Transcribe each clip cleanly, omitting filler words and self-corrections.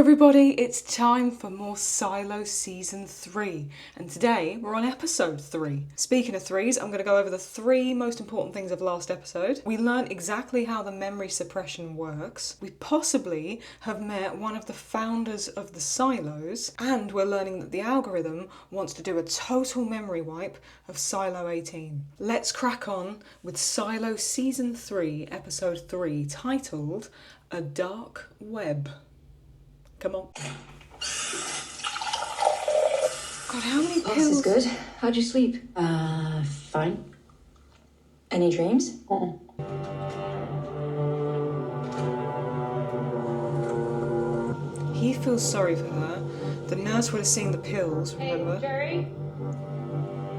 everybody, it's time for more Silo Season 3, and today we're on Episode 3. Speaking of threes, I'm going to go over the 3 most important things of last episode. We learned exactly how the memory suppression works, we possibly have met one of the founders of the silos, and we're learning that the algorithm wants to do a total memory wipe of Silo 18. Let's crack on with Silo Season 3, Episode 3, titled A Dark Web. Come on. God, how many pills? This is good. How'd you sleep? Fine. Any dreams? He feels sorry for her. The nurse would have seen the pills, remember? Hey, Jerry?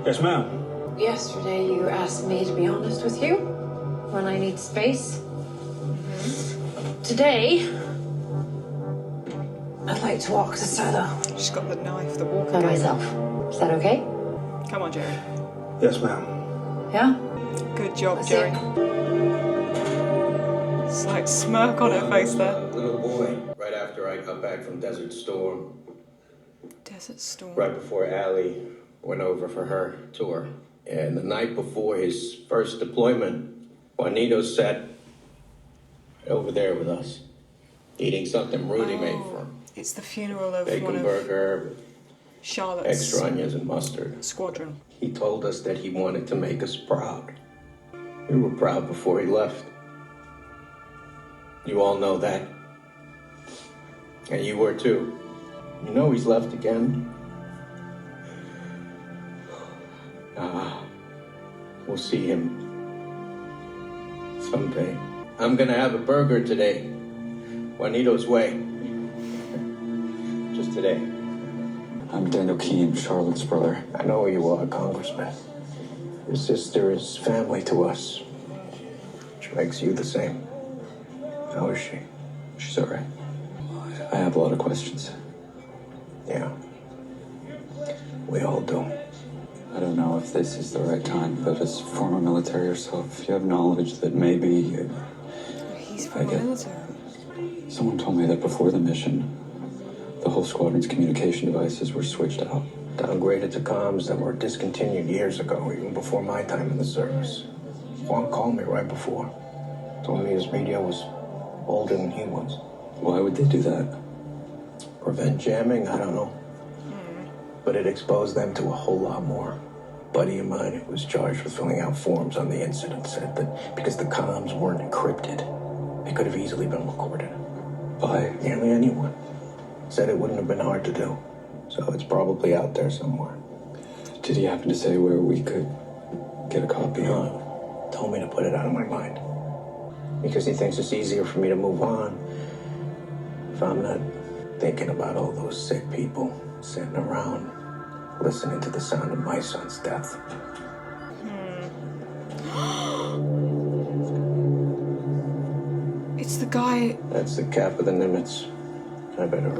Yes, ma'am. Yesterday you asked me to be honest with you when I need space. Today, I'd like to walk the silo She's got the knife, the walker. by myself. Is that okay? Come on, Jerry. Yes, ma'am. Yeah? Good job, That's Jerry. it. Slight smirk on her face there. Little boy, right after I got back from Desert Storm, Desert Storm. right before Allie went over for her tour. And the night before his first deployment, Juanito sat over there with us, eating something Rudy made for him. It's the funeral of one Bacon of burger, Charlotte's extra onions and mustard. squadron. He told us that he wanted to make us proud. We were proud before he left. You all know that. And you were too. You know he's left again. We'll see him someday. I'm gonna have a burger today. Juanito's way. Just today. I'm Daniel Keene, Charlotte's brother. I know who you are, Congressman. Your sister is family to us. Which makes you the same. How is she? She's all right. I have a lot of questions. Yeah. We all do. I don't know if this is the right time, but as former military yourself, you have knowledge that maybe... He's from the military. Someone told me that before the mission, the whole squadron's communication devices were switched out. Downgraded to comms that were discontinued years ago, even before my time in the service. Juan called me right before. Told me his radio was older than he was. Why would they do that? Prevent jamming? I don't know. But it exposed them to a whole lot more. A buddy of mine who was charged with filling out forms on the incident said that because the comms weren't encrypted, they could have easily been recorded. By? Nearly anyone. Said it wouldn't have been hard to do. So it's probably out there somewhere. Did he happen to say where we could get a copy? No. Told me to put it out of my mind. Because he thinks it's easier for me to move on if I'm not thinking about all those sick people sitting around listening to the sound of my son's death. It's the guy... That's the cap of the Nimitz. I better,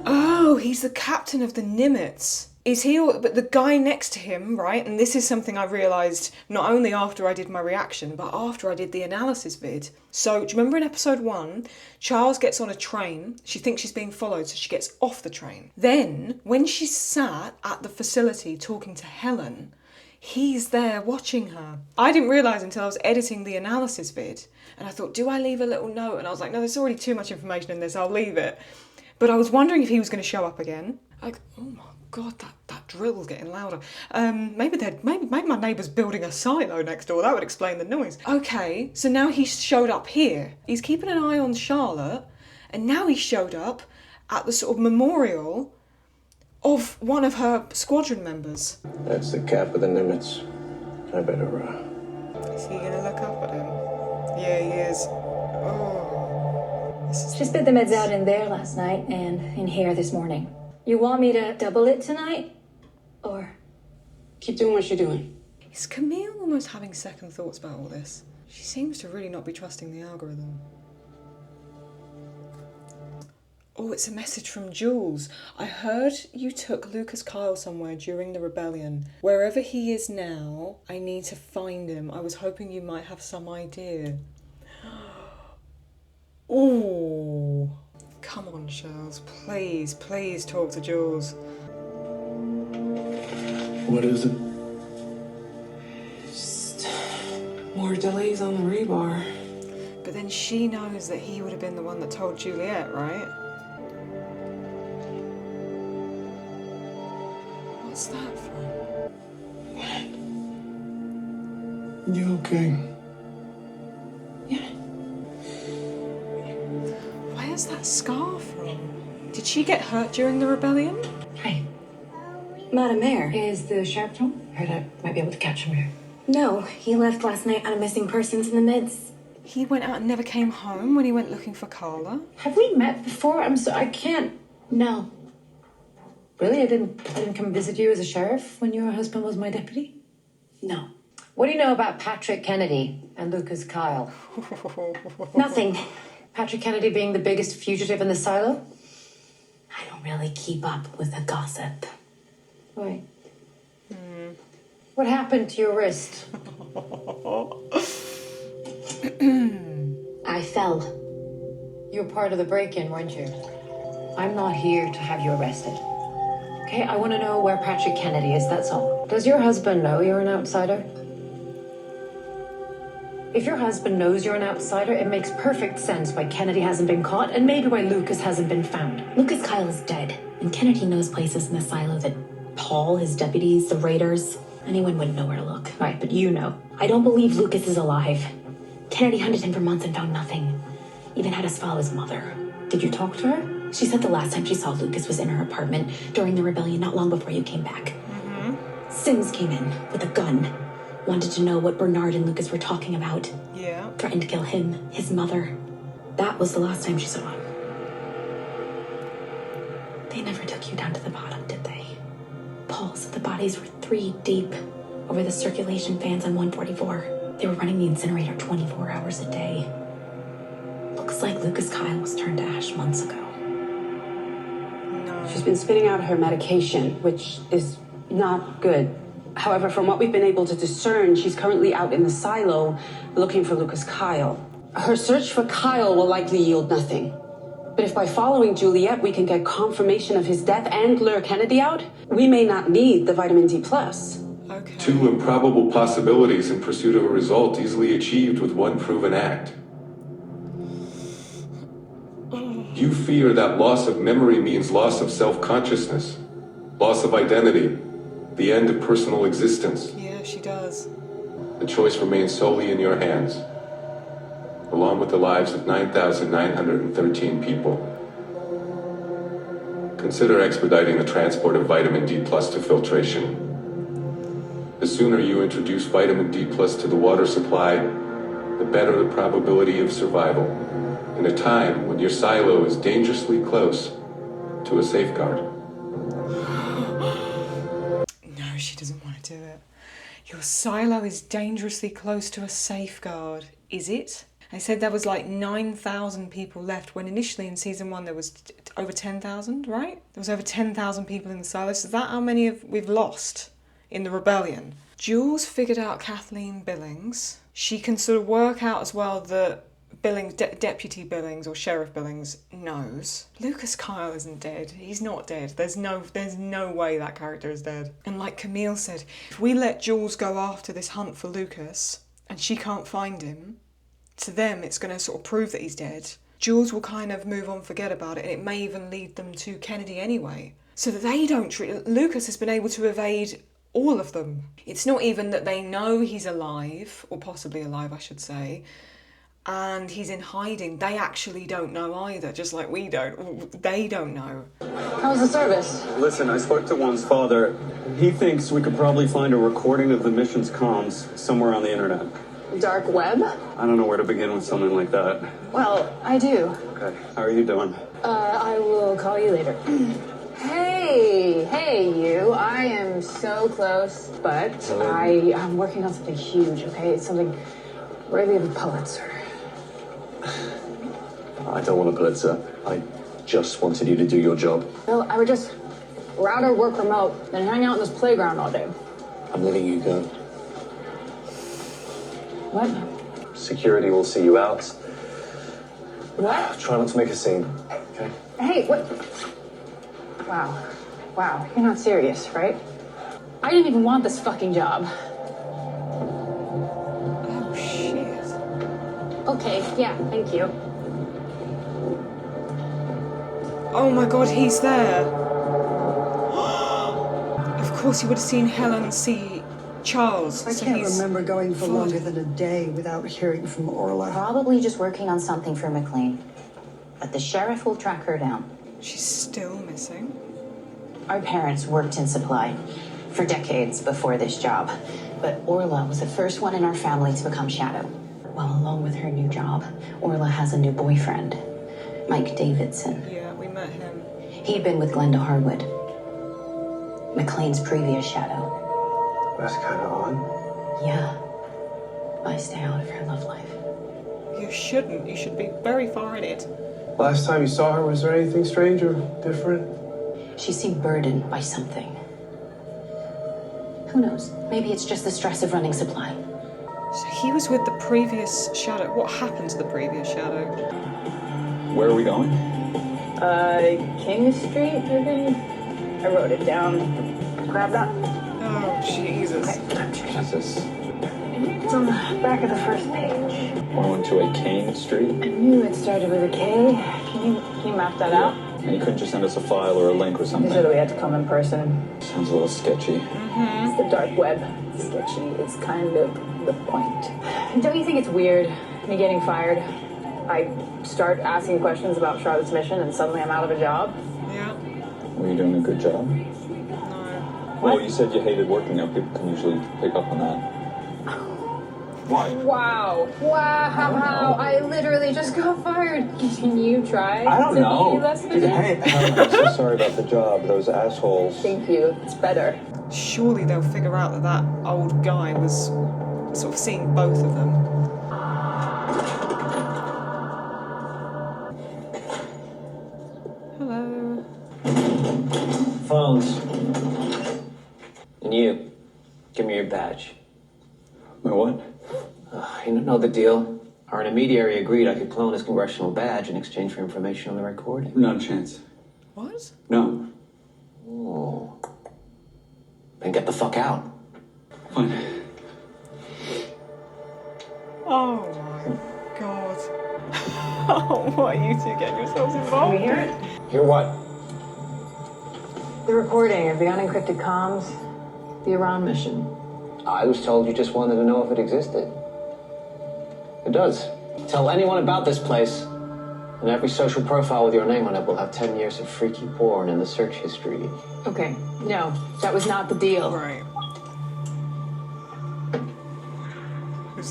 Oh, he's the captain of the Nimitz. Is he, but the guy next to him, right? And this is something I realised not only after I did my reaction, but after I did the analysis vid. So, do you remember in episode 1, Charles gets on a train, she thinks she's being followed, so she gets off the train. Then, when she's sat at the facility talking to Helen, he's there watching her. I didn't realise until I was editing the analysis vid, and I thought, do I leave a little note? And I was like, no, there's already too much information in this, I'll leave it. But I was wondering if he was going to show up again. Like, oh my God, that drill's getting louder. Maybe my neighbour's building a silo next door. That would explain the noise. Okay, so now he's showed up here. He's keeping an eye on Charlotte, and now he showed up at the sort of memorial of one of her squadron members. That's the cap of the Nimitz. I better, Is he gonna look up at him? Yeah, he is. Oh. She spit the meds out in there last night and in here this morning. You want me to double it tonight? Or... Keep doing what you're doing. Is Camille almost having second thoughts about all this? She seems to really not be trusting the algorithm. Oh, it's a message from Jules. I heard you took Lucas Kyle somewhere during the rebellion. Wherever he is now, I need to find him. I was hoping you might have some idea. Oh. Jules, please, please talk to Jules. What is it? Just more delays on the rebar. But then she knows that he would have been the one that told Juliet, right? What's that from? You okay? Yeah. Where's that scar from? Did she get hurt during the rebellion? Hi. Madam Mayor, is the sheriff home? Heard I might be able to catch him here. No, he left last night on a missing persons in the mids. He went out and never came home when he went looking for Carla. Have we met before? I can't. No. Really? I didn't come visit you as a sheriff when your husband was my deputy? No. What do you know about Patrick Kennedy and Lucas Kyle? Nothing. Patrick Kennedy being the biggest fugitive in the silo? I don't really keep up with the gossip. Why? What happened to your wrist? I fell. You were part of the break-in, weren't you? I'm not here to have you arrested. Okay, I want to know where Patrick Kennedy is, that's all. Does your husband know you're an outsider? If your husband knows you're an outsider, it makes perfect sense why Kennedy hasn't been caught and maybe why Lucas hasn't been found. Lucas Kyle is dead, and Kennedy knows places in the silo that Paul, his deputies, the raiders, anyone wouldn't know where to look. Right, but you know. I don't believe Lucas is alive. Kennedy hunted him for months and found nothing. Even had us follow his mother. Did you talk to her? She said the last time she saw Lucas was in her apartment during the rebellion, not long before you came back. Sims came in with a gun. Wanted to know what Bernard and Lucas were talking about. Yeah. Threatened to kill him, his mother. That was the last time she saw him. They never took you down to the bottom, did they? Paul said the bodies were 3 deep over the circulation fans on 144. They were running the incinerator 24 hours a day. Looks like Lucas Kyle was turned to ash months ago. No. She's been spitting out her medication, which is not good. However, from what we've been able to discern, she's currently out in the silo looking for Lucas Kyle. Her search for Kyle will likely yield nothing. But if by following Juliet we can get confirmation of his death and lure Kennedy out, we may not need the vitamin D+. Okay. 2 improbable possibilities in pursuit of a result easily achieved with 1 proven act. You fear that loss of memory means loss of self-consciousness, loss of identity, the end of personal existence. Yeah, she does. The choice remains solely in your hands, along with the lives of 9,913 people. Consider expediting the transport of vitamin D+ to filtration. The sooner you introduce vitamin D+ to the water supply, the better the probability of survival, in a time when your silo is dangerously close to a safeguard. No, she doesn't want to do it. Your silo is dangerously close to a safeguard. Is it? They said there was like 9,000 people left when initially in season 1 there was over 10,000, right? There was over 10,000 people in the silo. So is that how many we've lost in the rebellion? Jules figured out Kathleen Billings. She can sort of work out as well that Billings, Deputy Billings or Sheriff Billings knows. Lucas Kyle isn't dead. He's not dead. There's no way that character is dead. And like Camille said, if we let Jules go after this hunt for Lucas and she can't find him, to them it's going to sort of prove that he's dead. Jules will kind of move on, forget about it, and it may even lead them to Kennedy anyway. So that they don't treat... Lucas has been able to evade all of them. It's not even that they know he's alive, or possibly alive I should say, and he's in hiding. They actually don't know either, just like we don't. They don't know. How's the service? Listen, I spoke to Juan's father. He thinks we could probably find a recording of the mission's comms somewhere on the internet. Dark web? I don't know where to begin with something like that. Well, I do. Okay, how are you doing? I will call you later. Hey, you. I am so close, but I'm working on something huge, okay? It's something worthy of a Pulitzer. I don't want a Pulitzer. I just wanted you to do your job. No, I would just rather work remote than hang out in this playground all day. I'm letting you go. What? Security will see you out. What? Try not to make a scene. Okay? Hey, what? Wow. Wow, you're not serious, right? I didn't even want this fucking job. Oh, shit. Okay, yeah, thank you. Oh my god, he's there. Of course, you would have seen Helen see Charles. I can't remember going for longer than a day without hearing from Orla. Probably just working on something for McLean. But the sheriff will track her down. She's still missing. Our parents worked in supply for decades before this job. But Orla was the first one in our family to become Shadow. Well, along with her new job, Orla has a new boyfriend, Mike Davidson. Yeah, we met him. He'd been with Glenda Harwood, McLean's previous Shadow. That's kind of odd. Yeah. I stay out of her love life. You shouldn't. You should be very far in it. Last time you saw her, was there anything strange or different? She seemed burdened by something. Who knows? Maybe it's just the stress of running supply. So he was with the previous Shadow. What happened to the previous Shadow? Where are we going? King Street, I think. I wrote it down. Grab that. Oh, Jesus. Jesus. It's on the back of the first page. Going to a Kane Street? I knew it started with a K. Can you map that out? And you couldn't just send us a file or a link or something? He said we had to come in person. Sounds a little sketchy. It's the dark web. Sketchy is kind of the point. Don't you think it's weird, me getting fired? I start asking questions about Charlotte's mission and suddenly I'm out of a job? Yeah. Were you doing a good job? No. Well, you said you hated working there. People can usually pick up on that. Why? Wow. Wow. I literally just got fired. Can you try? I don't know. Be less Hey, I'm so sorry about the job. Those assholes. Thank you. It's better. Surely they'll figure out that that old guy was sort of seeing both of them. Hello. Phones. And you. Give me your badge. My what? You don't know the deal. Our intermediary agreed I could clone his congressional badge in exchange for information on the recording. Not a chance. What? No. Oh. Then get the fuck out. Fine. Oh my god. Oh, what are you two getting yourselves involved Can we hear in? it? Hear what? The recording of the unencrypted comms, the Iran mission. I was told you just wanted to know if it existed. It does. Tell anyone about this place, and every social profile with your name on it will have 10 years of freaky porn in the search history. Okay, no, that was not the deal. Right.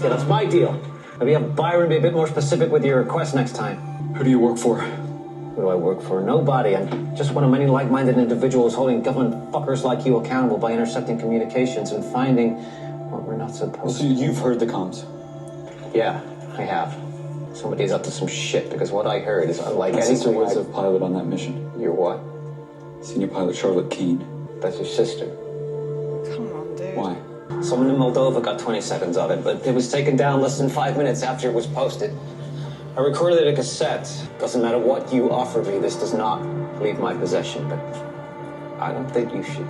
Yeah, that's my deal. Maybe have Byron be a bit more specific with your request next time. Who do you work for? Who do I work for? Nobody. I'm just one of many like-minded individuals holding government fuckers like you accountable by intercepting communications and finding what we're not supposed So to. you've heard the comms? Yeah, I have. Somebody's up to some shit because what I heard is unlike My sister anything was a pilot on that mission. You're what? Senior pilot Charlotte Keane. That's your sister. Come on, dude. Why? Someone in Moldova got 20 seconds of it, but it was taken down less than 5 minutes after it was posted. I recorded it a cassette. Doesn't matter what you offer me, this does not leave my possession, but I don't think you should.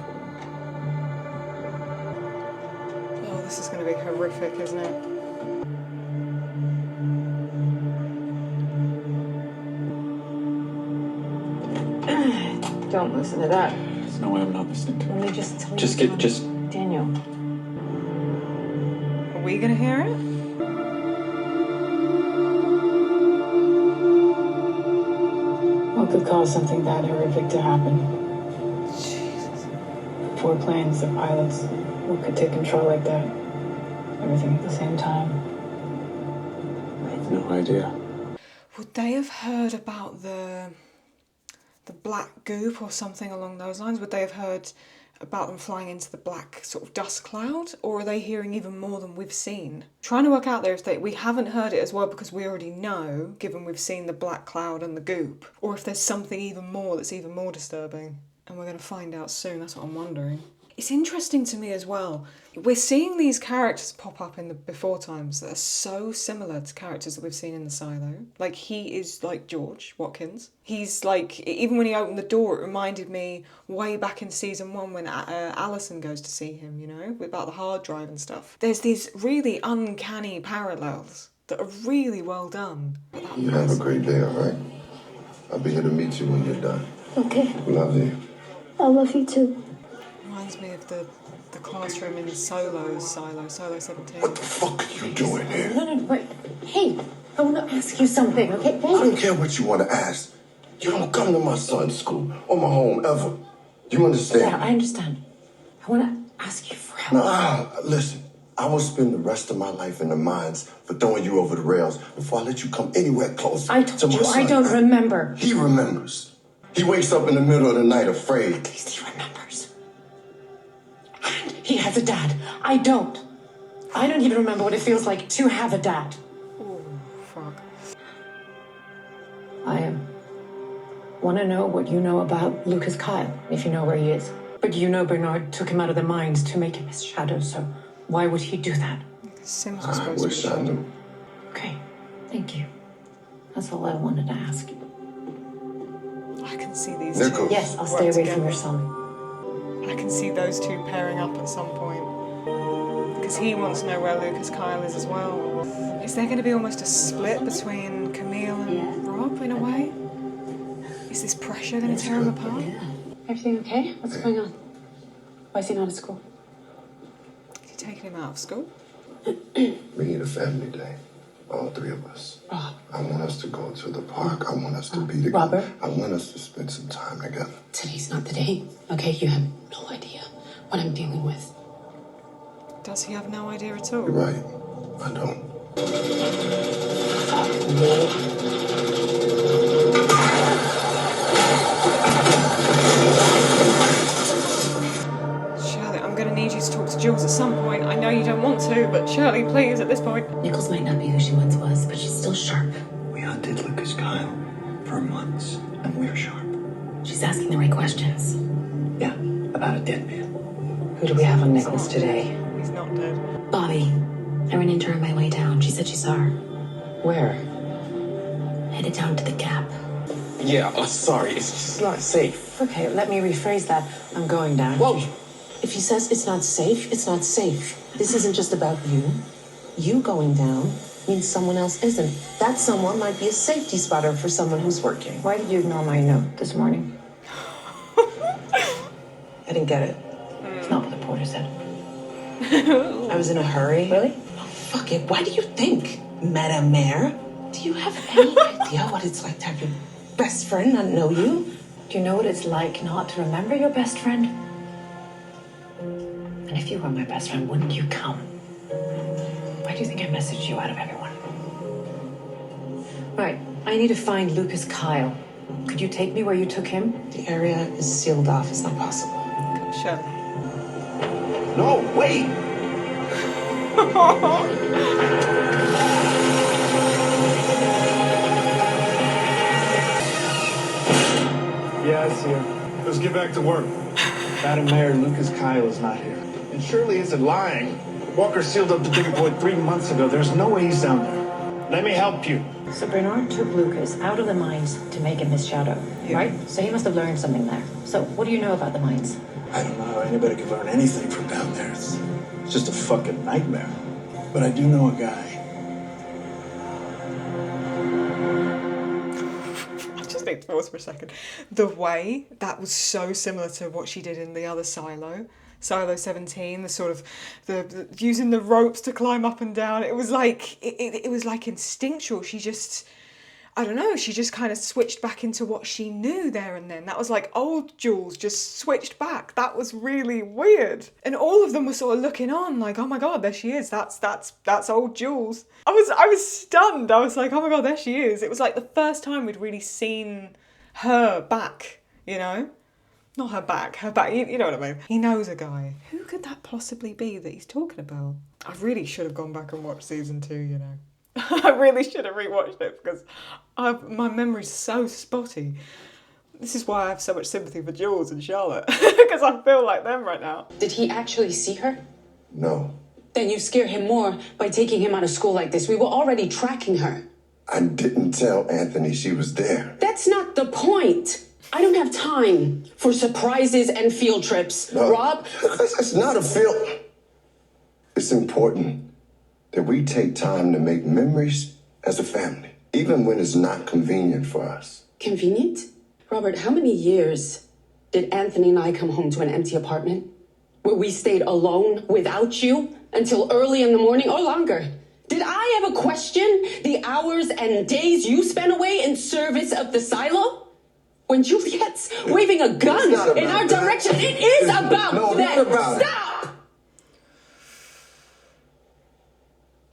Oh, this is going to be horrific, isn't it? Don't listen to that. There's no way I'm not listening to it. Let me just tell you. Just Daniel. Are we going to hear it? What could cause something that horrific to happen? Jesus. 4 planes, the pilots. What could take control like that? Everything at the same time. I have no idea. Would they have heard about the black goop or something along those lines? Would they have heard about them flying into the black sort of dust cloud? Or are they hearing even more than we've seen? Trying to work out there if we haven't heard it as well because we already know, given we've seen the black cloud and the goop, or if there's something even more that's even more disturbing. And we're going to find out soon, that's what I'm wondering. It's interesting to me as well. We're seeing these characters pop up in the before times that are so similar to characters that we've seen in the silo. Like, he is like George Watkins. He's like, even when he opened the door, it reminded me way back in season 1 when Alison goes to see him, you know, about the hard drive and stuff. There's these really uncanny parallels that are really well done. You have a great day, all right? I'll be here to meet you when you're done. Okay. Love you. I love you too. Reminds me of the classroom in Silo 17. What the fuck are you doing here? No, wait. Hey, I want to ask you something, okay? I don't care what you want to ask. You don't come to my son's school or my home ever. You understand? Yeah, I understand. I want to ask you for help. Nah, listen. I will spend the rest of my life in the mines for throwing you over the rails before I let you come anywhere close I to told my you son. I don't remember. He remembers. He wakes up in the middle of the night afraid. At least he remembers. And he has a dad. I don't. I don't even remember what it feels like to have a dad. Oh, fuck. I want to know what you know about Lucas Kyle, if you know where he is. But you know Bernard took him out of the mines to make him his shadow, so why would he do that? Sims was I supposed wish to I be knew. Okay, thank you. That's all I wanted to ask. I can see these Nichols. two. Yes, I'll stay work away together. from your son. I can see those two pairing up at some point. Because he wants to know where Lucas Kyle is as well. Is there going to be almost a split between Camille and Rob in a way? Is this pressure going to tear them apart? Everything okay? What's going on? Why is he not at school? Is he taking him out of school? We need a family day. All three of us. Rob. I want us to go to the park. I want us to be together. Robert. I want us to spend some time together. Today's not the day. Okay, you have no idea what I'm dealing with. Does he have no idea at all? You're right. I don't. Shirley, I'm going to need you to talk to Jules at some point. I know you don't want to, but Shirley, please, at this point. Nichols might not be who she once was, but she's still sharp. We hunted Lucas Kyle for months, and we're sharp. She's asking the right questions. Yeah, about a dead man. Who do we have on Nichols today? He's not dead. Bobby. I ran into her on my way down. She said she saw her. Where? Headed down to the Gap. Yeah, sorry, it's just not safe. Okay, let me rephrase that. I'm going down. Whoa! If he says it's not safe, it's not safe. This isn't just about you. You going down means someone else isn't. That someone might be a safety spotter for someone who's working. Why did you ignore my note this morning? I didn't get it. It's not what the porter said. I was in a hurry. Really? Oh, fuck it. Why do you think, Madame Mayor? Do you have any idea what it's like to have your best friend not know you? Do you know what it's like not to remember your best friend? And if you were my best friend, wouldn't you come? Why do you think I messaged you out of everyone? Right, I need to find Lucas Kyle. Could you take me where you took him? The area is sealed off. It's not possible. Shirley. No, wait! Yeah, I see her. Let's get back to work. Madam Mayor, Lucas Kyle is not here. And Shirley isn't lying. Walker sealed up the Digger Boy 3 months ago. There's no way he's down there. Let me help you. So Bernard took Lucas out of the mines to make him his shadow, right? So he must have learned something there. So what do you know about the mines? I don't know how anybody could learn anything from down there. It's just a fucking nightmare. But I do know a guy. I just need to pause for a second. The way that was so similar to what she did in the other Silo 17, the sort of the using the ropes to climb up and down. It was like it was like instinctual. She just, I don't know, she just kind of switched back into what she knew there and then. That was like old Jules just switched back. That was really weird. And all of them were sort of looking on like, oh my God, there she is. That's old Jules. I was stunned. I was like, oh my God, there she is. It was like the first time we'd really seen her back, you know? Not her back, you know what I mean. He knows a guy. Who could that possibly be that he's talking about? I really should have gone back and watched season 2, you know. I really should have rewatched it because my memory's so spotty. This is why I have so much sympathy for Jules and Charlotte. Because I feel like them right now. Did he actually see her? No. Then you scare him more by taking him out of school like this. We were already tracking her. I didn't tell Anthony she was there. That's not the point. I don't have time for surprises and field trips. No, Rob? It's not a field. It's important that we take time to make memories as a family, even when it's not convenient for us. Convenient? Robert, how many years did Anthony and I come home to an empty apartment where we stayed alone without you until early in the morning or longer? Did I ever question the hours and days you spent away in service of the silo? When Juliet's waving a gun in our direction, it is about that. Stop!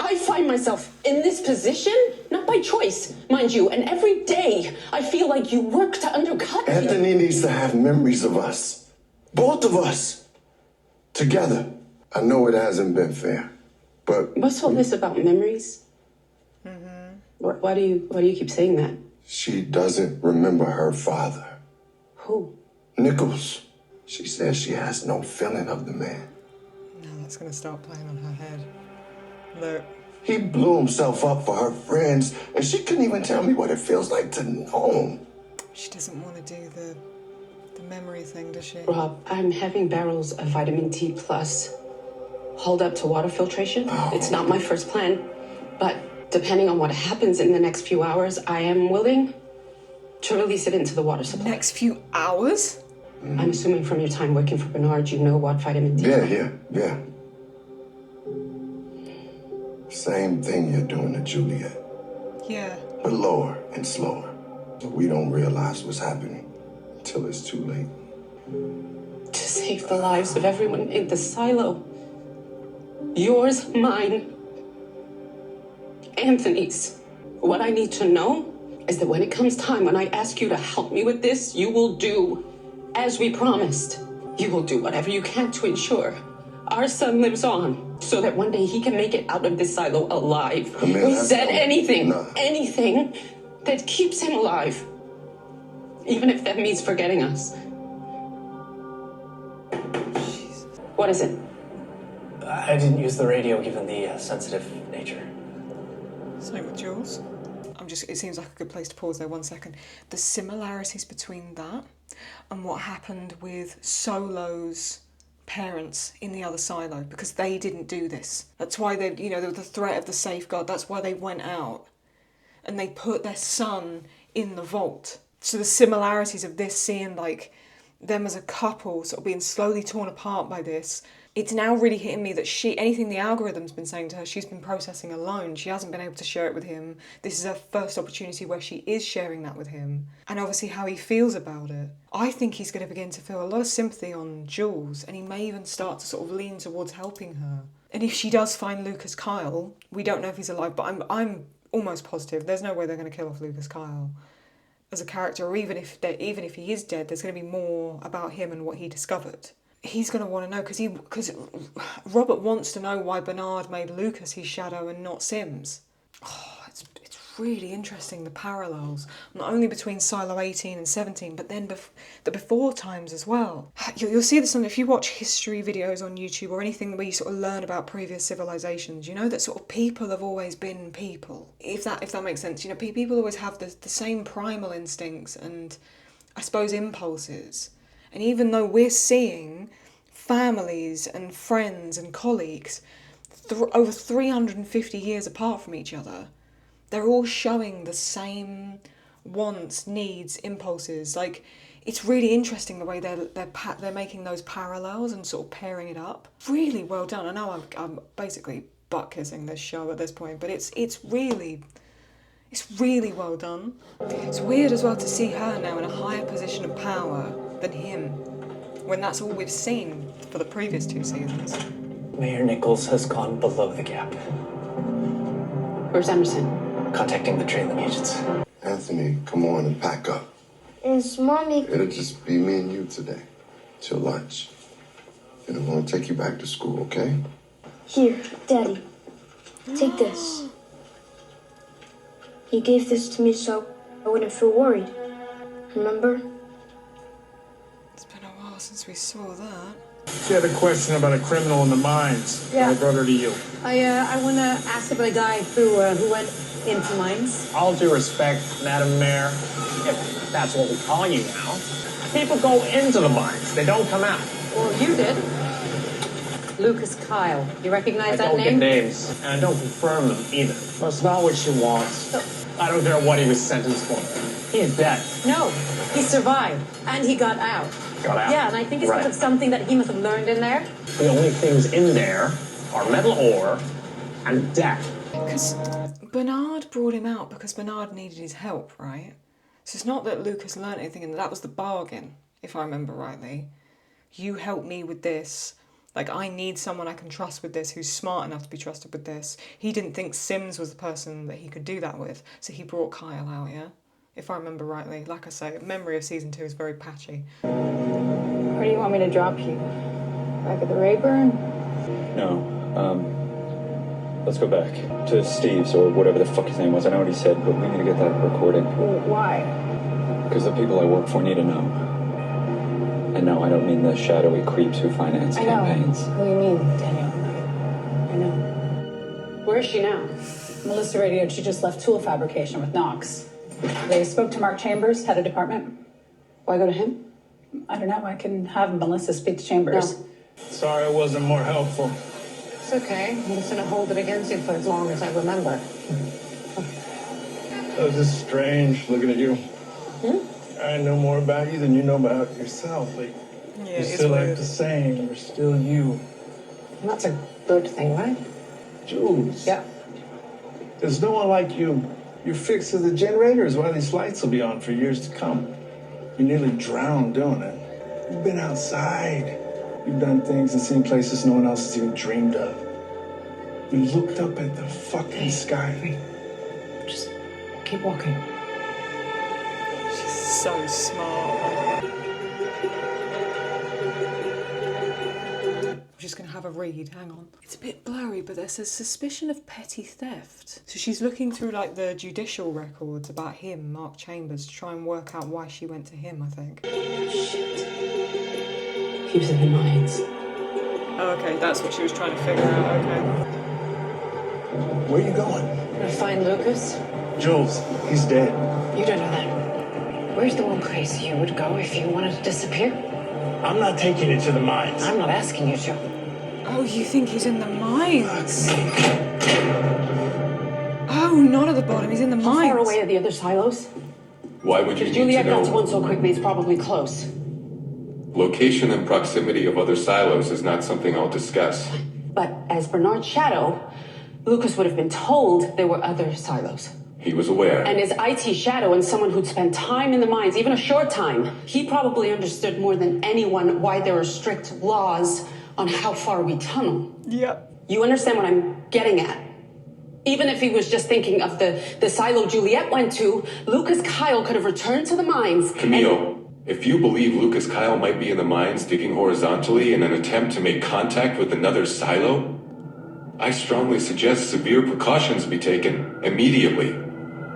I find myself in this position, not by choice, mind you, and every day I feel like you work to undercut me. Anthony needs to have memories of us. Both of us. Together. I know it hasn't been fair, but... What's all this about memories? Why do you keep saying that? She doesn't remember her father. Who? Nichols. She says she has no feeling of the man. No, that's going to start playing on her head. Look. He blew himself up for her friends, and she couldn't even tell me what it feels like to know him. She doesn't want to do the memory thing, does she? Rob, I'm having barrels of vitamin D plus hauled up to water filtration. Oh. It's not my first plan, but depending on what happens in the next few hours, I am willing to release it into the water supply. Next few hours? I'm assuming from your time working for Bernard, you know what vitamin D is. Yeah. Same thing you're doing to Juliet. Yeah. But lower and slower. So we don't realize what's happening until it's too late. To save the lives of everyone in the silo. Yours, mine, Anthony's. What I need to know is that when it comes time, when I ask you to help me with this, you will do as we promised. You will do whatever you can to ensure our son lives on, so that one day he can make it out of this silo alive. We said anything that keeps him alive, even if that means forgetting us. Jesus. What is it? I didn't use the radio given the sensitive nature. Same with Jules. It seems like a good place to pause there 1 second. The similarities between that and what happened with Solo's parents in the other silo, because they didn't do this. That's why there was the threat of the safeguard. That's why they went out and they put their son in the vault. So the similarities of this, seeing like them as a couple sort of being slowly torn apart by this, it's now really hitting me that anything the algorithm's been saying to her, she's been processing alone. She hasn't been able to share it with him. This is her first opportunity where she is sharing that with him. And obviously how he feels about it. I think he's going to begin to feel a lot of sympathy on Jules, and he may even start to sort of lean towards helping her. And if she does find Lucas Kyle, we don't know if he's alive, but I'm almost positive there's no way they're going to kill off Lucas Kyle as a character, or even if he is dead, there's going to be more about him and what he discovered. He's going to want to know, because Robert wants to know why Bernard made Lucas his shadow and not Sims. Oh, it's really interesting, the parallels, not only between Silo 18 and 17, but then the before times as well. You'll see this if you watch history videos on YouTube or anything where you sort of learn about previous civilizations, you know that sort of people have always been people. If that makes sense, you know, people always have the same primal instincts and, I suppose, impulses. And even though we're seeing families and friends and colleagues over 350 years apart from each other, they're all showing the same wants, needs, impulses. Like, it's really interesting the way they're making those parallels and sort of pairing it up. Really well done. I know I'm basically butt kissing this show at this point, but it's really well done. It's weird as well to see her now in a higher position of power than him, when that's all we've seen for the previous 2 seasons. Mayor Nichols has gone below the gap. Where's Emerson? Contacting the trailing agents. Anthony, come on and pack up. Is Mommy... It'll just be me and you today, till lunch. And I'm gonna take you back to school, okay? Here, Daddy. Take this. You gave this to me so I wouldn't feel worried. Remember? since we saw that. She had a question about a criminal in the mines. Yeah. I brought her to you. I want to ask about a guy who went into mines. All due respect, Madam Mayor, if that's what we call you now, people go into the mines. They don't come out. Well, you did. Lucas Kyle. You recognize that I don't name? get names, and I don't confirm them either. That's not what she wants. I don't care what he was sentenced for. He's dead. No, he survived, and he got out. Got out? Yeah, and I think it's because of something that he must have learned in there. The only things in there are metal ore and death. Because Bernard brought him out because Bernard needed his help, right? So it's not that Lucas learned anything, and that was the bargain, if I remember rightly. You help me with this. Like, I need someone I can trust with this, who's smart enough to be trusted with this. He didn't think Sims was the person that he could do that with, so he brought Kyle out, yeah? If I remember rightly. Like I say, memory of season 2 is very patchy. Where do you want me to drop you? Back at the Rayburn? No. Let's go back to Steve's or whatever the fuck his name was. I know what he said, but we need to get that recording. Why? Because the people I work for need to know. And no, I don't mean the shadowy creeps who finance campaigns. Who do you mean, Daniel? I know. Where is she now? Melissa radioed she just left tool fabrication with Knox. They spoke to Mark Chambers, head of department. Why go to him? I don't know. I can have Melissa speak to Chambers. No. Sorry I wasn't more helpful. It's okay. I'm just going to hold it against you for as long as I remember. That was just strange looking at you. I know more about you than you know about yourself. Like, you still act the same. You're still you. That's a good thing, right? Jules. Yeah. There's no one like you. You're fixed to the generators while these lights will be on for years to come. You nearly drowned doing it. You've been outside. You've done things and seen places no one else has even dreamed of. You looked up at the fucking sky. Just keep walking. She's so smart. I'm just going to have a read, hang on. It's a bit blurry, but there's a suspicion of petty theft. So she's looking through like the judicial records about him, Mark Chambers, to try and work out why she went to him, I think. Shit. He was in the mines. Oh, okay, that's what she was trying to figure out, okay. Where are you going? I'm gonna find Lucas. Jules, he's dead. You don't know that. Where's the one place you would go if you wanted to disappear? I'm not taking you to the mines. I'm not asking you to. Oh, you think he's in the mines? Oh, not at the bottom, he's in the mines. How far away are the other silos? Why would you If need to Juliet got to know? one so quickly, it's probably close. Location and proximity of other silos is not something I'll discuss. But as Bernard's shadow, Lucas would have been told there were other silos. He was aware. And as IT shadow and someone who'd spent time in the mines, even a short time, he probably understood more than anyone why there are strict laws on how far we tunnel. Yep. You understand what I'm getting at? Even if he was just thinking of the silo Juliet went to, Lucas Kyle could have returned to the mines. Camille, if you believe Lucas Kyle might be in the mines digging horizontally in an attempt to make contact with another silo, I strongly suggest severe precautions be taken immediately.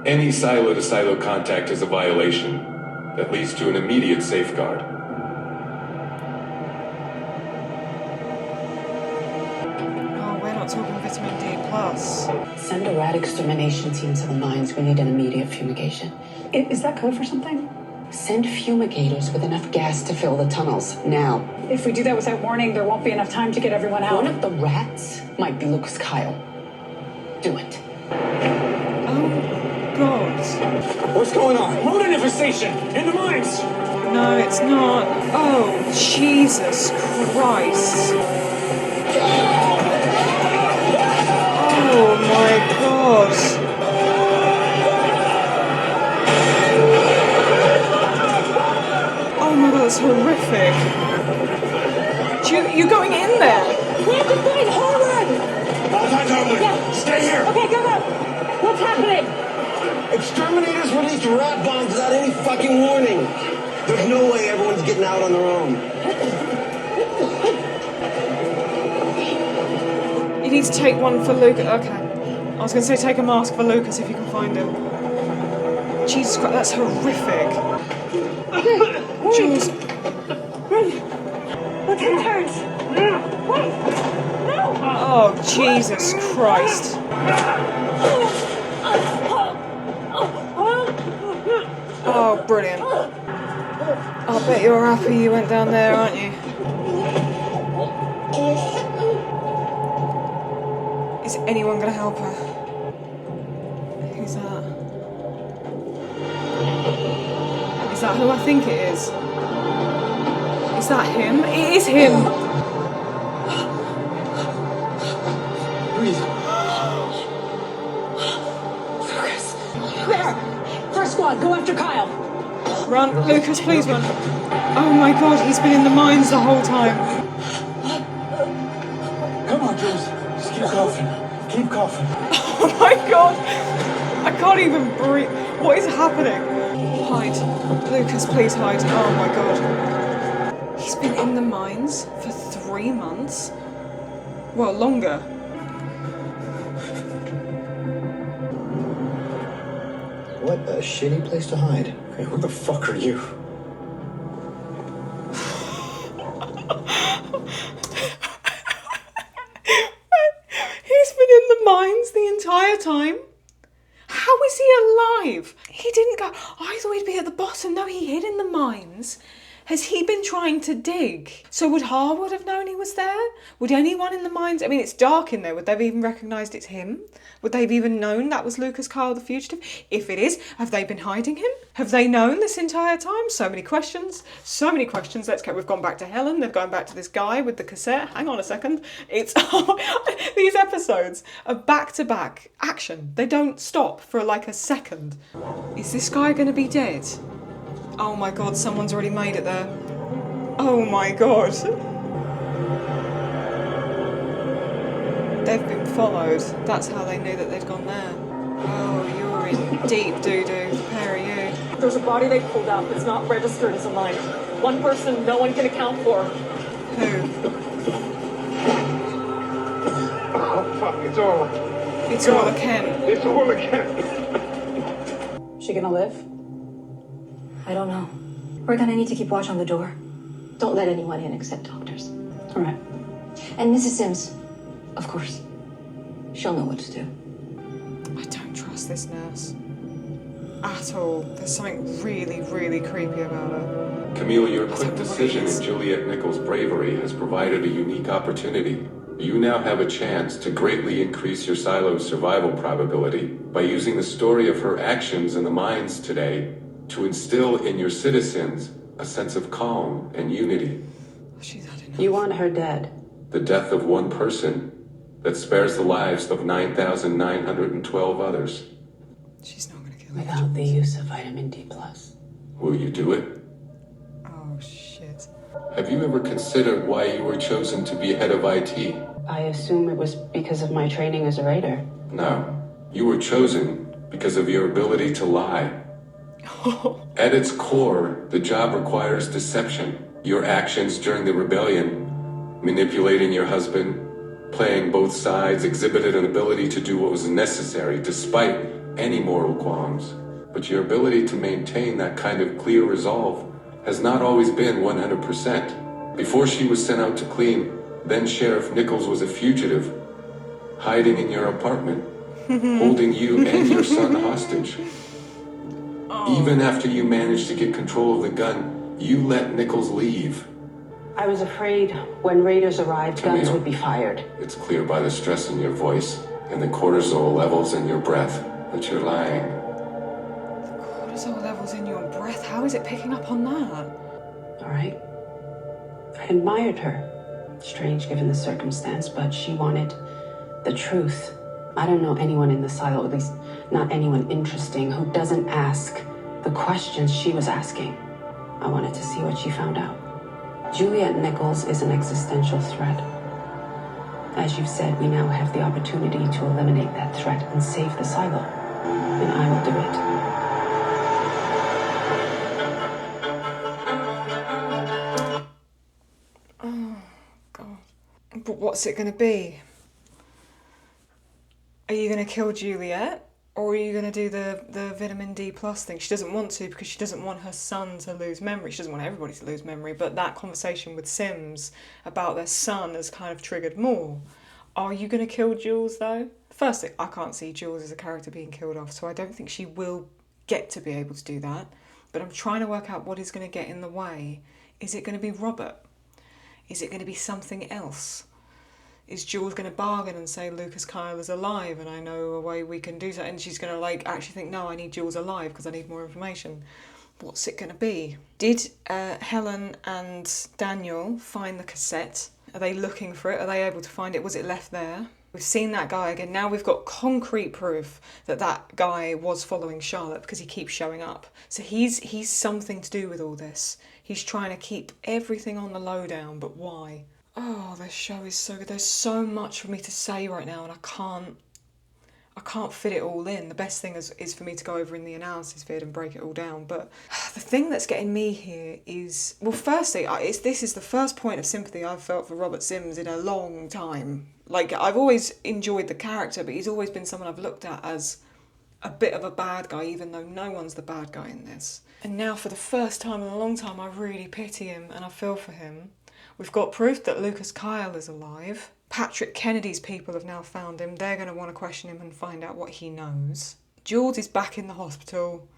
Any silo-to-silo contact is a violation that leads to an immediate safeguard. Oh, we're not talking vitamin D+. Send a rat extermination team to the mines. We need an immediate fumigation. Is that code for something? Send fumigators with enough gas to fill the tunnels, now. If we do that without warning, there won't be enough time to get everyone out. One of the rats might be Lucas Kyle. Do it. Oh, God. What's going on? Mold infestation in the mines. No, it's not. Oh, Jesus Christ. Oh, my God. Oh my God, that's horrific. You're going in there. We have to find Harvard! All time's over. Yeah. Stay here. Okay, go. What's happening? Exterminators released rat bombs without any fucking warning. There's no way everyone's getting out on their own. You need to take one for Lucas. Okay. I was going to say take a mask for Lucas if you can find him. Jesus Christ, that's horrific. Jules. Jesus Christ. Oh, brilliant. I bet you're happy you went down there, aren't you? Is anyone going to help her? Who's that? Is that who I think it is? Is that him? It is him! Lucas! There! First squad, go after Kyle! Run, Lucas, please run. Oh my god, he's been in the mines the whole time. Come on, Jules. Just keep coughing. Keep coughing. Oh my god! I can't even breathe. What is happening? Hide. Lucas, please hide. Oh my god. He's been in the mines for 3 months? Well, longer. What a shitty place to hide. Hey, who the fuck are you? He's been in the mines the entire time? How is he alive? He didn't go... I thought he'd be at the bottom. No, he hid in the mines. Has he been trying to dig? So would Harwood have known he was there? Would anyone in the mines... I mean, it's dark in there. Would they have even recognised it's him? Would they have even known that was Lucas Kyle the fugitive? If it is, have they been hiding him? Have they known this entire time? So many questions. So many questions. We've gone back to Helen. They've gone back to this guy with the cassette. Hang on a second. It's... these episodes are back-to-back action. They don't stop for like a second. Is this guy going to be dead? Oh my god, someone's already made it there. Oh my god. They've been followed. That's how they knew that they'd gone there. Oh, you're in deep doo-doo, the pair of you. There's a body they pulled out that's not registered as a mine. One person no one can account for. Who? Oh, fuck, it's Orla. It's Orla Kent. It's Orla Kent. She gonna live? I don't know. We're gonna need to keep watch on the door. Don't let anyone in except doctors. All right. And Mrs. Sims, of course. She'll know what to do. I don't trust this nurse. At all. There's something really, really creepy about her. Camille, your quick decision and Juliet Nichols' bravery has provided a unique opportunity. You now have a chance to greatly increase your silo's survival probability by using the story of her actions in the mines today to instill in your citizens a sense of calm and unity. You want her dead. The death of one person that spares the lives of 9,912 others. Without the use of vitamin D+. Will you do it? Oh, shit. Have you ever considered why you were chosen to be head of IT? I assume it was because of my training as a raider. No. You were chosen because of your ability to lie. At its core, the job requires deception. Your actions during the rebellion, manipulating your husband, playing both sides, exhibited an ability to do what was necessary despite any moral qualms. But your ability to maintain that kind of clear resolve has not always been 100%. Before she was sent out to clean, then Sheriff Nichols was a fugitive, hiding in your apartment, holding you and your son hostage. Even after you managed to get control of the gun, you let Nichols leave. I was afraid when raiders arrived, guns Camille, would be fired. It's clear by the stress in your voice and the cortisol levels in your breath that you're lying. Cortisol levels in your breath? How is it picking up on that? All right. I admired her. Strange given the circumstance, but she wanted the truth. I don't know anyone in the silo, at least not anyone interesting, who doesn't ask the questions she was asking. I wanted to see what she found out. Juliet Nichols is an existential threat. As you've said, we now have the opportunity to eliminate that threat and save the silo. And I will do it. Oh, God. But what's it going to be? Are you going to kill Juliet? Or are you going to do the vitamin D plus thing? She doesn't want to because she doesn't want her son to lose memory. She doesn't want everybody to lose memory. But that conversation with Sims about their son has kind of triggered more. Are you going to kill Jules though? Firstly, I can't see Jules as a character being killed off, so I don't think she will get to be able to do that. But I'm trying to work out what is going to get in the way. Is it going to be Robert? Is it going to be something else? Is Jules going to bargain and say Lucas Kyle is alive and I know a way we can do that? And she's going to like actually think, no, I need Jules alive because I need more information. What's it going to be? Did Helen and Daniel find the cassette? Are they looking for it? Are they able to find it? Was it left there? We've seen that guy again. Now we've got concrete proof that that guy was following Charlotte because he keeps showing up. So he's something to do with all this. He's trying to keep everything on the lowdown, but why? Oh, this show is so good. There's so much for me to say right now and I can't fit it all in. The best thing is for me to go over in the analysis vid and break it all down. But the thing that's getting me here is, well, firstly, this is the first point of sympathy I've felt for Robert Sims in a long time. Like, I've always enjoyed the character, but he's always been someone I've looked at as a bit of a bad guy, even though no one's the bad guy in this. And now, for the first time in a long time, I really pity him and I feel for him. We've got proof that Lucas Kyle is alive. Patrick Kennedy's people have now found him. They're going to want to question him and find out what he knows. Jules is back in the hospital,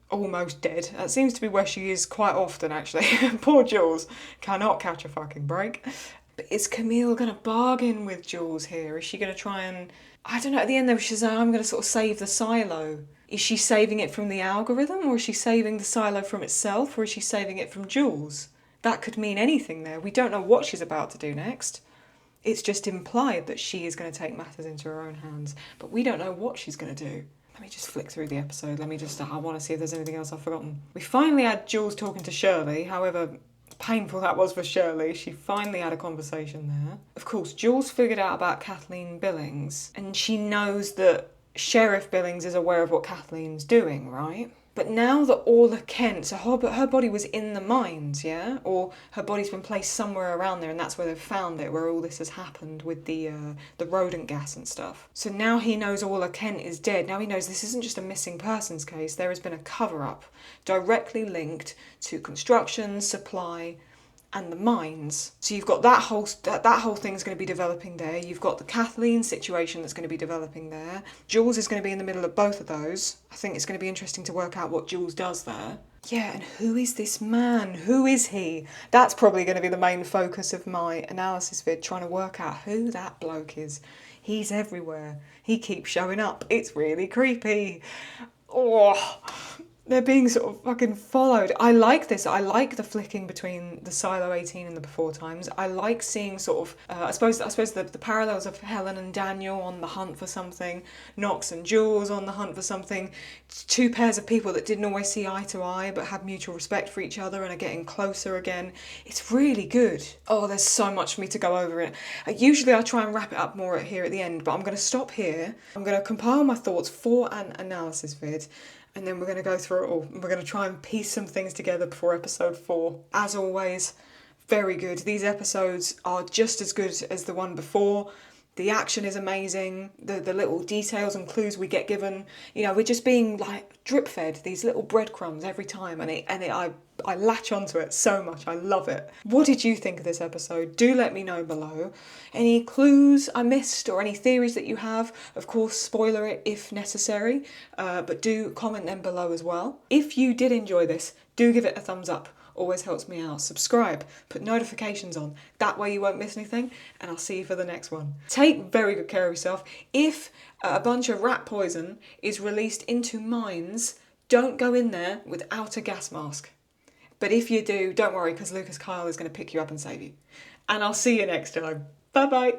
almost dead. That seems to be where she is quite often, actually. Poor Jules cannot catch a fucking break. But is Camille going to bargain with Jules here? Is she going to try and... I don't know, at the end though, she says, I'm going to sort of save the silo. Is she saving it from the algorithm, or is she saving the silo from itself, or is she saving it from Jules? That could mean anything there. We don't know what she's about to do next. It's just implied that she is going to take matters into her own hands, but we don't know what she's going to do. Let me just flick through the episode. I want to see if there's anything else I've forgotten. We finally had Jules talking to Shirley, however painful that was for Shirley. She finally had a conversation there. Of course, Jules figured out about Kathleen Billings, and she knows that Sheriff Billings is aware of what Kathleen's doing, right? But now that Orla Kent, so her body was in the mines, yeah? Or her body's been placed somewhere around there and that's where they've found it, where all this has happened with the rodent gas and stuff. So now he knows Orla Kent is dead. Now he knows this isn't just a missing persons case. There has been a cover-up directly linked to construction, supply, and the mines. So you've got that whole thing's going to be developing there. You've got the Kathleen situation that's going to be developing there. Jules is going to be in the middle of both of those. I think it's going to be interesting to work out what Jules does there. Yeah, and who is this man? Who is he? That's probably going to be the main focus of my analysis vid, trying to work out who that bloke is. He's everywhere. He keeps showing up. It's really creepy. Oh, they're being sort of fucking followed. I like this. I like the flicking between the Silo 18 and the Before Times. I like seeing sort of, I suppose the parallels of Helen and Daniel on the hunt for something, Knox and Jules on the hunt for something, two pairs of people that didn't always see eye to eye but had mutual respect for each other and are getting closer again. It's really good. Oh, there's so much for me to go over it. Usually I try and wrap it up more here at the end, but I'm going to stop here. I'm going to compile my thoughts for an analysis vid. And then we're going to go through it all. We're going to try and piece some things together before episode 4. As always, very good. These episodes are just as good as the one before. The action is amazing. The little details and clues we get given. You know, we're just being like drip fed these little breadcrumbs every time. I latch onto it so much. I love it. What did you think of this episode? Do let me know below. Any clues I missed or any theories that you have? Of course, spoiler it if necessary. But do comment them below as well. If you did enjoy this, do give it a thumbs up. Always helps me out. Subscribe, put notifications on. That way you won't miss anything, and I'll see you for the next one. Take very good care of yourself. If a bunch of rat poison is released into mines, don't go in there without a gas mask. But if you do, don't worry, because Lucas Kyle is going to pick you up and save you. And I'll see you next time. Bye-bye.